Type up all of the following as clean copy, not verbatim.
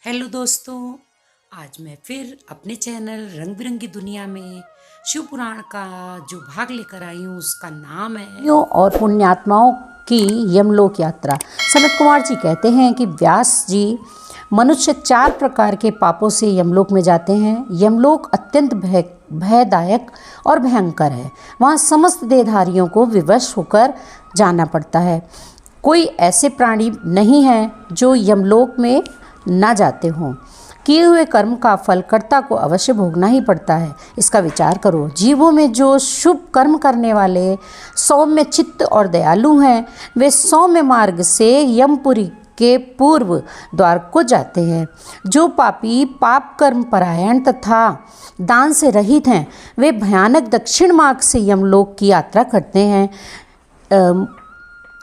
Hello दोस्तों, आज मैं फिर अपने चैनल रंग बिरंगी दुनिया में शिव पुराण का जो भाग लेकर आई हूँ उसका नाम है और पुण्यात्माओं की यमलोक यात्रा। सनत कुमार जी कहते हैं कि व्यास जी, मनुष्य 4 प्रकार के पापों से यमलोक में जाते हैं। यमलोक अत्यंत भयदायक और भयंकर है। वहाँ समस्त देहधारियों को विवश होकर जाना पड़ता है। कोई ऐसे प्राणी नहीं है जो यमलोक में ना जाते हों। किए हुए कर्म का फल कर्ता को अवश्य भोगना ही पड़ता है। इसका विचार करो। जीवों में जो शुभ कर्म करने वाले सौम्य चित्त और दयालु हैं, वे सौम्य मार्ग से यमपुरी के पूर्व द्वार को जाते हैं। जो पापी पाप कर्म परायण तथा दान से रहित हैं, वे भयानक दक्षिण मार्ग से यमलोक की यात्रा करते हैं।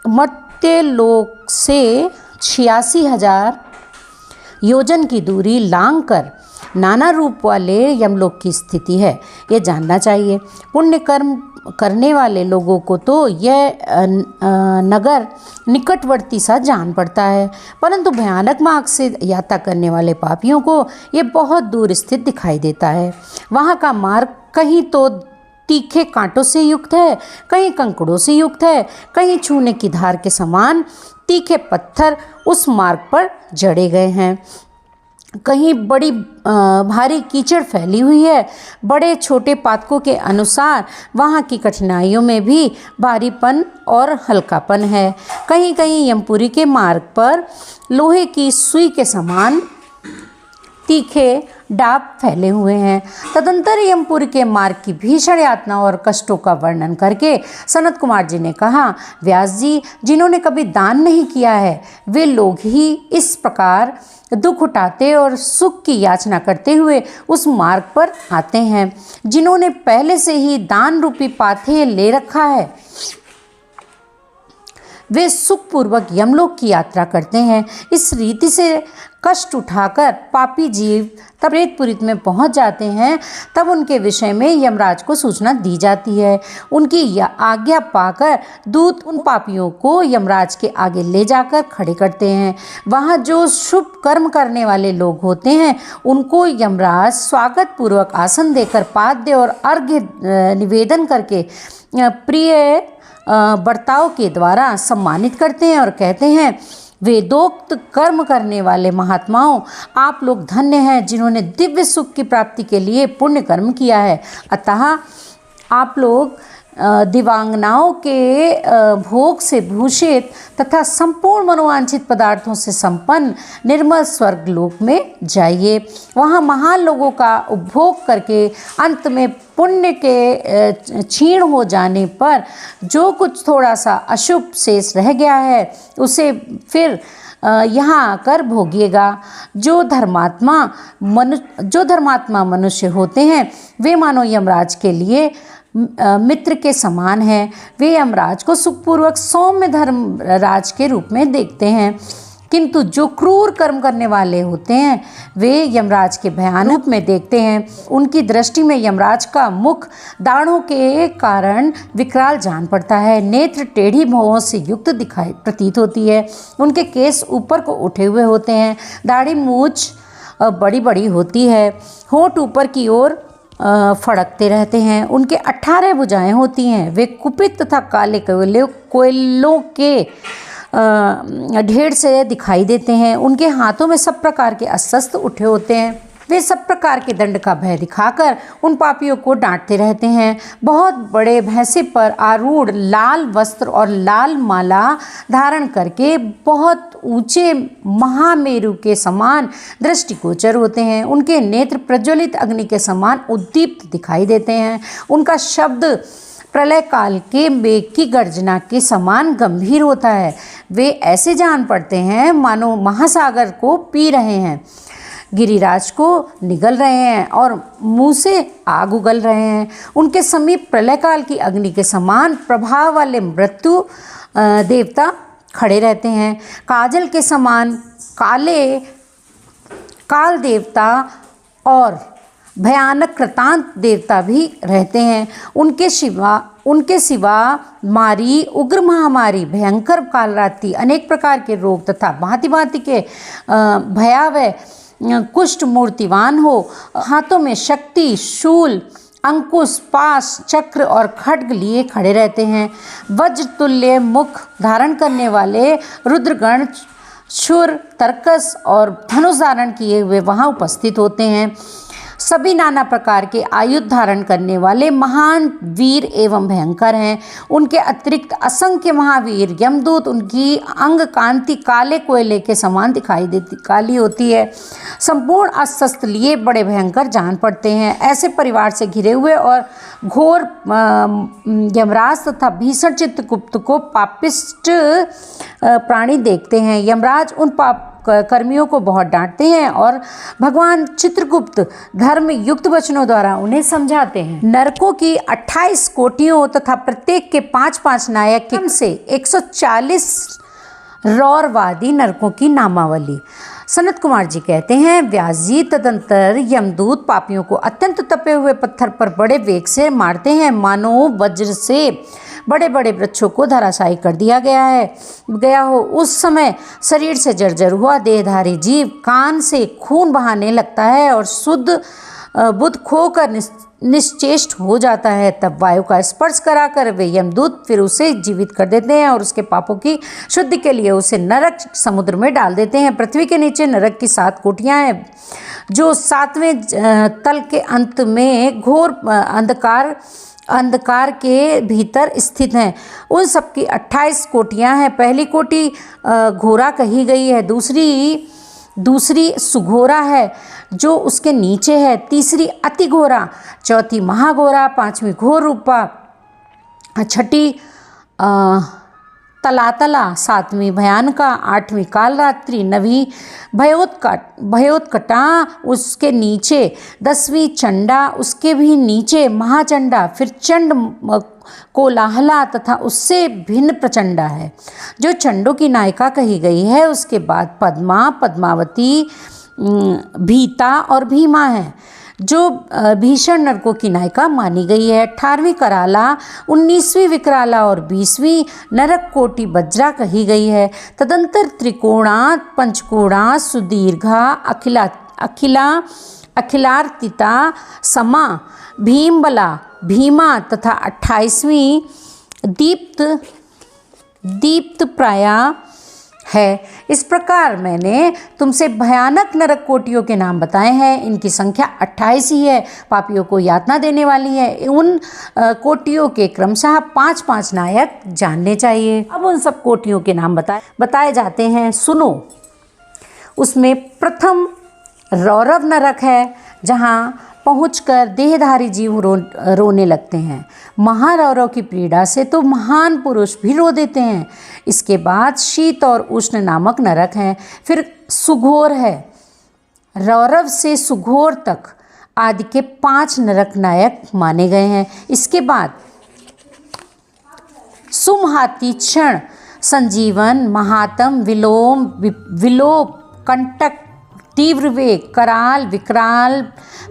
मर्त्य लोक से 86,000 योजन की दूरी लांघ कर नाना रूप वाले यमलोक की स्थिति है, ये जानना चाहिए। पुण्य कर्म करने वाले लोगों को तो यह नगर निकटवर्ती सा जान पड़ता है, परंतु भयानक मार्ग से यात्रा करने वाले पापियों को ये बहुत दूर स्थित दिखाई देता है। वहाँ का मार्ग कहीं तो तीखे कांटों से युक्त है, कहीं कंकड़ों से युक्त है, कहीं छूने की धार के समान तीखे पत्थर उस मार्ग पर जड़े गए हैं। कहीं बड़ी भारी कीचड़ फैली हुई है। बड़े छोटे पातकों के अनुसार वहाँ की कठिनाइयों में भी भारीपन और हल्कापन है। कहीं कहीं यमपुरी के मार्ग पर लोहे की सुई के समान तीखे डाब फैले हुए हैं। तदंतर यमपुरी के मार्ग की भीषण यातना और कष्टों का वर्णन करके सनत कुमार जी ने कहा, व्यास जी, जिन्होंने कभी दान नहीं किया है, वे लोग ही इस प्रकार दुख उठाते और सुख की याचना करते हुए उस मार्ग पर आते हैं। जिन्होंने पहले से ही दान रूपी पाथेय ले रखा है, वे सुखपूर्वक यमलोक की यात्रा करते हैं। इस रीति से कष्ट उठाकर पापी जीव तब प्रेतपुरी में पहुंच जाते हैं। तब उनके विषय में यमराज को सूचना दी जाती है। उनकी आज्ञा पाकर दूत उन पापियों को यमराज के आगे ले जाकर खड़े करते हैं। वहाँ जो शुभ कर्म करने वाले लोग होते हैं, उनको यमराज स्वागत पूर्वक आसन देकर पाद्य और अर्घ्य निवेदन करके प्रिय बर्ताव के द्वारा सम्मानित करते हैं और कहते हैं, वेदोक्त कर्म करने वाले महात्माओं, आप लोग धन्य हैं जिन्होंने दिव्य सुख की प्राप्ति के लिए पुण्य कर्म किया है। अतः आप लोग दिवांगनाओं के भोग से भूषित तथा संपूर्ण मनोवांछित पदार्थों से संपन्न निर्मल स्वर्ग लोक में जाइए। वहाँ महान लोगों का उपभोग करके अंत में पुण्य के क्षीण हो जाने पर जो कुछ थोड़ा सा अशुभ शेष रह गया है, उसे फिर यहाँ आकर भोगिएगा। जो धर्मात्मा मनुष्य होते हैं, वे मानो यमराज के लिए मित्र के समान हैं। वे यमराज को सुखपूर्वक सौम्य धर्मराज के रूप में देखते हैं, किंतु जो क्रूर कर्म करने वाले होते हैं, वे यमराज के भयानक रूप में देखते हैं। उनकी दृष्टि में यमराज का मुख दाढ़ों के कारण विकराल जान पड़ता है। नेत्र टेढ़ी भौहों से युक्त दिखाई प्रतीत होती है। उनके केस ऊपर को उठे हुए होते हैं। दाढ़ी मूछ बड़ी बड़ी होती है। होंठ ऊपर की ओर फड़कते रहते हैं। उनके 18 भुजाएं होती हैं। वे कुपित तथा काले कोयलों के ढेर से दिखाई देते हैं। उनके हाथों में सब प्रकार के अस्त्र उठे होते हैं। वे सब प्रकार के दंड का भय दिखाकर उन पापियों को डांटते रहते हैं। बहुत बड़े भैंसे पर आरूढ़ लाल वस्त्र और लाल माला धारण करके बहुत ऊंचे महामेरु के समान दृष्टिगोचर होते हैं। उनके नेत्र प्रज्वलित अग्नि के समान उद्दीप्त दिखाई देते हैं। उनका शब्द प्रलय काल के मेघ की गर्जना के समान गंभीर होता है। वे ऐसे जान पड़ते हैं मानो महासागर को पी रहे हैं, गिरिराज को निगल रहे हैं और मुंह से आग उगल रहे हैं। उनके समीप प्रलय काल की अग्नि के समान प्रभाव वाले मृत्यु देवता खड़े रहते हैं। काजल के समान काले काल देवता और भयानक कृतांत देवता भी रहते हैं। उनके सिवा उनके सिवा मारी उग्र महामारी, भयंकर कालरात्रि, अनेक प्रकार के रोग तथा भांति भांति के भयावह कुष्ठ मूर्तिवान हो, हाथों में शक्ति, शूल, अंकुश, पाश, चक्र और खड्ग लिए खड़े रहते हैं। वज्र तुल्य मुख धारण करने वाले रुद्रगण शूर, तर्कस और धनुष धारण किए हुए वहाँ उपस्थित होते हैं। सभी नाना प्रकार के आयुध धारण करने वाले महान वीर एवं भयंकर हैं। उनके अतिरिक्त असंख्य महावीर यमदूत, उनकी अंग कांति काले कोयले के समान दिखाई देती, काली होती है। संपूर्ण अस्त्र लिए बड़े भयंकर जान पड़ते हैं। ऐसे परिवार से घिरे हुए और घोर यमराज तथा भीषण चित्रगुप्त को पापिष्ट प्राणी देखते हैं। यमराज उन पाप कर्मियों को बहुत डांटते हैं और भगवान चित्रगुप्त धर्म युक्त वचनों द्वारा उन्हें समझाते हैं। नरकों की 28 कोटियों तथा प्रत्येक के 5-5 नायक के से 140 रौरवादी नरकों की नामावली। सनत कुमार जी कहते हैं, व्यास जी, तदंतर यमदूत पापियों को अत्यंत तपे हुए पत्थर पर बड़े वेग से मारते हैं, मानो वज्र से बड़े बड़े वृक्षों को धराशायी कर दिया गया हो। उस समय शरीर से जर्जर हुआ देहधारी जीव कान से खून बहाने लगता है और शुद्ध बुद्ध खोकर निश्चेष्ट हो जाता है। तब वायु का स्पर्श कराकर वे यमदूत फिर उसे जीवित कर देते हैं और उसके पापों की शुद्धि के लिए उसे नरक समुद्र में डाल देते हैं। पृथ्वी के नीचे नरक की 7 कोठियाँ हैं, जो 7वें तल के अंत में घोर अंधकार के भीतर स्थित हैं। उन सब की 28 कोटियाँ हैं। पहली कोटि घोरा कही गई है, दूसरी सुघोरा है जो उसके नीचे है, तीसरी अति घोरा, चौथी महाघोरा, 5वीं घोर रूपा, 6ठी तलातला, 7वीं भयानका, 8वीं कालरात्रि, 9वीं भयोत्कटा, उसके नीचे 10वीं चंडा, उसके भी नीचे महाचंडा, फिर चंड कोलाहला तथा उससे भिन्न प्रचंडा है जो चंडों की नायिका कही गई है। उसके बाद पद्मा, पद्मावती, भीता और भीमा है जो भीषण नरकों की नायिका मानी गई है। 18वीं कराला, 19वीं विकराला और 20वीं नरक कोटि वज्रा कही गई है। तदंतर त्रिकोणा, पंचकोणा, सुदीर्घा, अखिलार्तिता, समा, भीमबला, भीमा तथा 28वीं दीप्त प्राया है। इस प्रकार मैंने तुमसे भयानक नरक कोटियों के नाम बताए हैं। इनकी संख्या 28 ही है, पापियों को यातना देने वाली है। उन कोटियों के क्रमशः 5-5 नायक जानने चाहिए। अब उन सब कोटियों के नाम बताए जाते हैं, सुनो। उसमें प्रथम रौरव नरक है, जहाँ पहुंचकर देहधारी जीव रोने लगते हैं। महारौरव की पीड़ा से तो महान पुरुष भी रो देते हैं। इसके बाद शीत और उष्ण नामक नरक हैं। फिर सुघोर है। रौरव से सुघोर तक आदि के 5 नरक नायक माने गए हैं। इसके बाद सुमहाती, क्षण, संजीवन, महातम, विलोप, कंटक, तीव्र वेग, कराल, विकराल,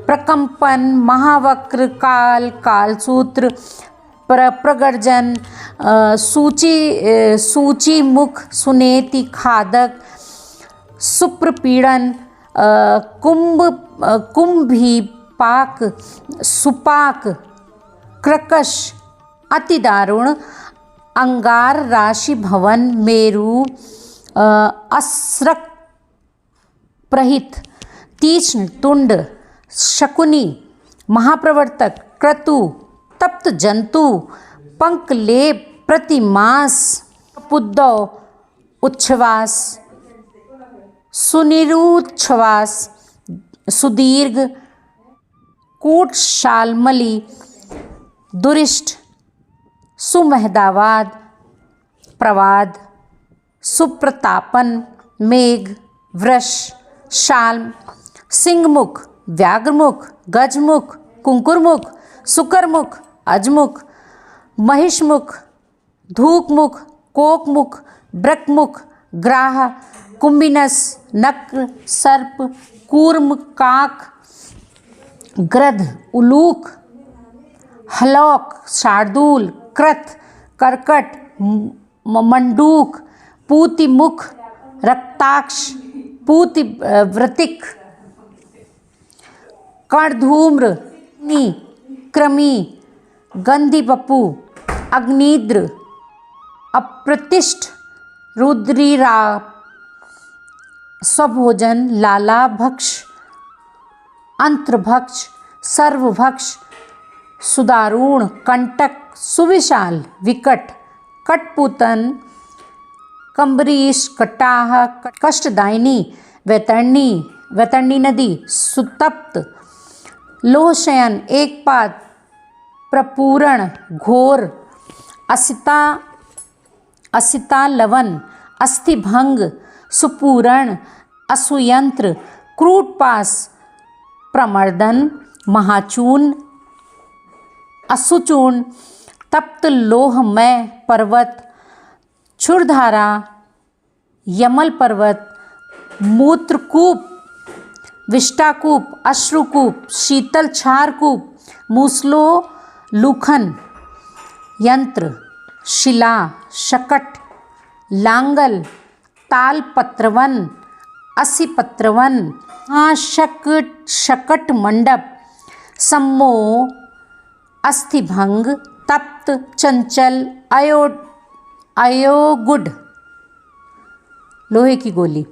प्रकंपन, महावक्र, कालसूत्र, प्रगर्जन, सूची मुख, सुनेति, खादक, सुप्रपीड़न, कुंभीपाक, सुपाक, क्रकश, अति दारुण, अंगार, राशि भवन, मेरु, अस्रक प्रहित, तीक्ष्ण, तुंड, शकुनी, महाप्रवर्तक, क्रतु, तप्त जंतु, पंकलेप, प्रतिमास, पुद्दव, उच्छ्वास, सुनिरुच्छ्वास, सुदीर्घ, कूट, शालमली, दुरिष्ट, सुमहदावाद, प्रवाद, सुप्रतापन, मेघ, वृष, शाल्म, सिंहमुख, व्याघ्रमुख, गजमुख, कुंकुरमुख, सुकरमुख, अजमुख, महिषमुख, धूकमुख, कोकमुख, ब्रकमुख, ग्राह, कुंभिनस, नक्र, सर्प, कूर्म, काक, गृध, उलूक, हलौक, शार्दूल, कृत, कर्कट, मंडूक, पूतिमुख, रक्ताक्ष, पूतिवृतिक, कर्णधूम्र, कृमि, गंधीबपु, अग्निद्र, अप्रतिष्ठ, रुद्रीरा, स्वभोजन, लालाभक्ष, अंत्रभक्ष, सर्वभक्ष, सुदारुण, कंटक, सुविशाल, विकट, कटपुतन, कम्बरीश, कटाह, कष्टदायिनी, वैतरणी नदी, सुतप्त, लोहशयन, एकपाद, प्रपूरण, घोर, असिता लवन, अस्थिभंग, सुपूरण, असुयंत्र, क्रूटपास, प्रमर्दन, महाचून, असुचूर्ण, तप्त लोहमय पर्वत, क्षुरधारा, यमल पर्वत, मूत्रकूप, विष्टाकूप, अश्रुकूप, शीतल क्षारकूप, मूसलो लूखन, यंत्र, शिला, शकट, लांगल, तालपत्रवन, असिपत्रवन, शकट मंडप, सम्मोह, अस्थिभंग, तप्त, चंचल, अयोगुड, लोहे की गोली,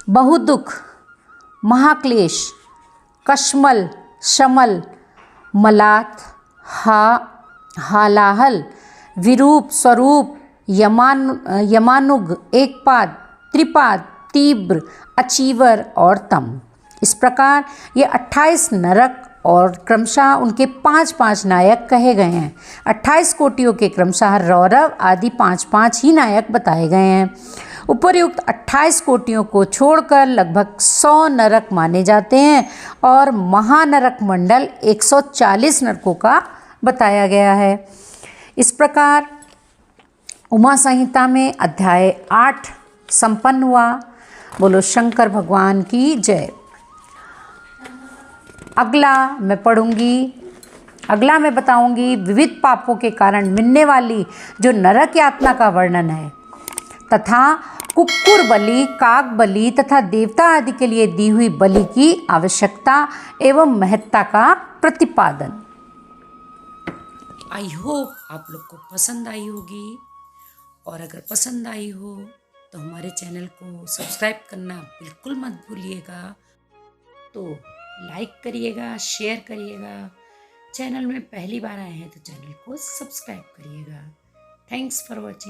बहुदुख, महाक्लेश, कश्मल, शमल, मलात, हालाहल, विरूप, स्वरूप, यमानुग, एकपाद, त्रिपाद, तीव्र, अचीवर और तम। इस प्रकार ये 28 नरक और क्रमशः उनके 5-5 नायक कहे गए हैं। 28 कोटियों के क्रमशः रौरव आदि 5-5 ही नायक बताए गए हैं। उपर्युक्त 28 कोटियों को छोड़कर लगभग 100 नरक माने जाते हैं और महानरक मंडल 140 नरकों का बताया गया है। इस प्रकार उमा संहिता में अध्याय 8 संपन्न हुआ। बोलो शंकर भगवान की जय। अगला मैं बताऊंगी विविध पापों के कारण मिलने वाली जो नरक यातना का वर्णन है तथा कुक्कुर बलि, काक बलि तथा देवता आदि के लिए दी हुई बलि की आवश्यकता एवं महत्ता का प्रतिपादन। आई होप आप लोग को पसंद आई होगी, और अगर पसंद आई हो तो हमारे चैनल को सब्सक्राइब करना बिल्कुल मत भूलिएगा। तो लाइक करिएगा, शेयर करिएगा। चैनल में पहली बार आए हैं तो चैनल को सब्सक्राइब करिएगा। Thanks for watching.